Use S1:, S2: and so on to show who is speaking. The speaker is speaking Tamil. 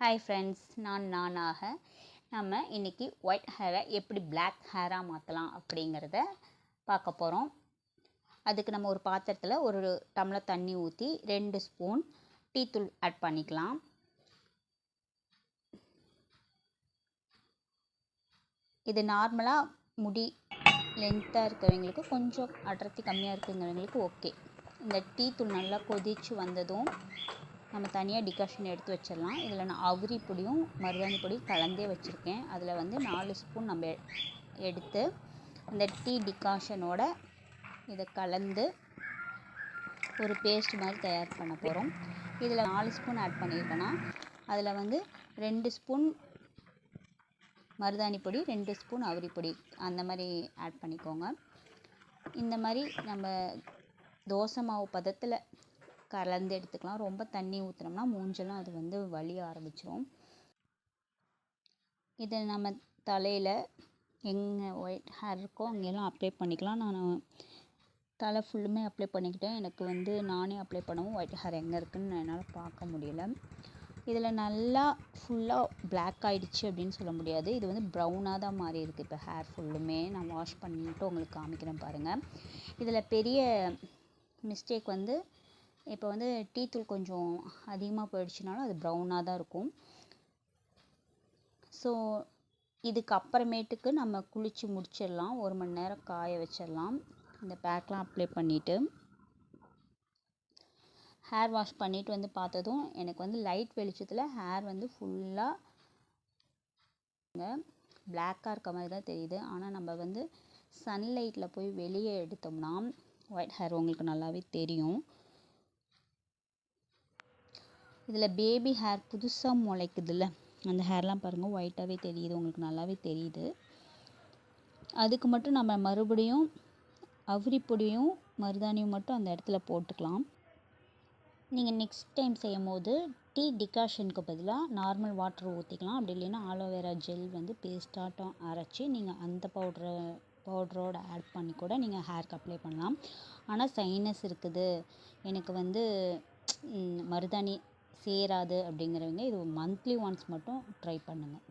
S1: ஹாய் ஃப்ரெண்ட்ஸ், நானாக நம்ம இன்றைக்கி ஒயிட் ஹேரை எப்படி பிளாக் ஹேராக மாற்றலாம் அப்படிங்கிறத பார்க்க போகிறோம். அதுக்கு நம்ம ஒரு பாத்திரத்தில் ஒரு டம்ளர் தண்ணி ஊற்றி 2 ஸ்பூன் டீத்தூள் ஆட் பண்ணிக்கலாம். இது நார்மலாக முடி லென்த்தாக இருக்கிறவங்களுக்கு, கொஞ்சம் அடர்த்தி கம்மியாக இருக்கிறவங்களுக்கு ஓகே. இந்த டீத்தூள் நல்லா கொதித்து வந்ததும் நம்ம தனியாக டிகாஷன் எடுத்து வச்சிடலாம். இதில் நான் அவுரி பொடியும் மருதாணி பொடியும் கலந்தே வச்சுருக்கேன். அதில் வந்து 4 ஸ்பூன் நம்ம எடுத்து அந்த டீ டிகாஷனோட இதை கலந்து ஒரு பேஸ்ட் மாதிரி தயார் பண்ண போகிறோம். இதில் 4 ஸ்பூன் ஆட் பண்ணியிருக்கேன்னா அதில் வந்து 2 ஸ்பூன் மருதாணி பொடி, 2 ஸ்பூன் அவுரி பொடி அந்த மாதிரி ஆட் பண்ணிக்கோங்க. இந்த மாதிரி நம்ம தோசை மாவு பதத்தில் கலந்து எடுத்துக்கலாம். ரொம்ப தண்ணி ஊற்றினோம்னா மூஞ்செல்லாம் அது வந்து வலிய ஆரம்பிச்சிடும். இதை நம்ம தலையில் எங்கே ஒயிட் ஹேர் இருக்கோ அங்கெல்லாம் அப்ளை பண்ணிக்கலாம். நான் தலை ஃபுல்லுமே அப்ளை பண்ணிக்கிட்டேன். எனக்கு வந்து நானே அப்ளை பண்ணவும் ஒயிட் ஹேர் எங்கே இருக்குதுன்னு என்னால் பார்க்க முடியல. இதில் நல்லா ஃபுல்லாக பிளாக் ஆகிடுச்சு அப்படின்னு சொல்ல முடியாது. இது வந்து ப்ரௌனாக தான் மாறி இருக்குது. இப்போ ஹேர் ஃபுல்லுமே நான் வாஷ் பண்ணிவிட்டு உங்களுக்கு காமிக்கிறேன் பாருங்கள். இதில் பெரிய மிஸ்டேக் வந்து இப்போ வந்து டீத்தூள் கொஞ்சம் அதிகமாக போயிடுச்சுனாலும் அது ப்ரௌனாக தான் இருக்கும். ஸோ இதுக்கு அப்புறமேட்டுக்கு நம்ம குளித்து முடிச்சிடலாம். 1 மணி நேரம் காய வச்சிடலாம். இந்த பேக்லாம் அப்ளை பண்ணிவிட்டு ஹேர் வாஷ் பண்ணிவிட்டு வந்து பார்த்ததும் எனக்கு வந்து லைட் வெளிச்சத்தில் ஹேர் வந்து ஃபுல்லாக பிளாக்காக இருக்க மாதிரி தான் தெரியுது. ஆனால் நம்ம வந்து சன்லைட்டில் போய் வெளியே எடுத்தோம்னா ஒயிட் ஹேர் உங்களுக்கு நல்லாவே தெரியும். இதில் பேபி ஹேர் புதுசாக முளைக்குதுல்ல, அந்த ஹேர்லாம் பாருங்கள் ஒயிட்டாகவே தெரியுது, உங்களுக்கு நல்லாவே தெரியுது. அதுக்கு மட்டும் நம்ம மறுபடியும் அவுரி பொடியும் மருதாணியும் மட்டும் அந்த இடத்துல போட்டுக்கலாம். நீங்கள் நெக்ஸ்ட் டைம் செய்யும் போது டீ டிகாஷனுக்கு பதிலாக நார்மல் வாட்டர் ஊற்றிக்கலாம். அப்படி இல்லைன்னா ஆலோவேரா ஜெல் வந்து பேஸ்டாட்டம் அரைச்சி நீங்கள் அந்த பவுடரோடு ஆட் பண்ணி கூட நீங்கள் ஹேருக்கு அப்ளை பண்ணலாம். ஆனால் சைனஸ் இருக்குது, எனக்கு வந்து மருதாணி சேராது அப்படிங்கிறவங்க இது மந்த்லி ஒன்ஸ் மட்டும் ட்ரை பண்ணுங்கள்.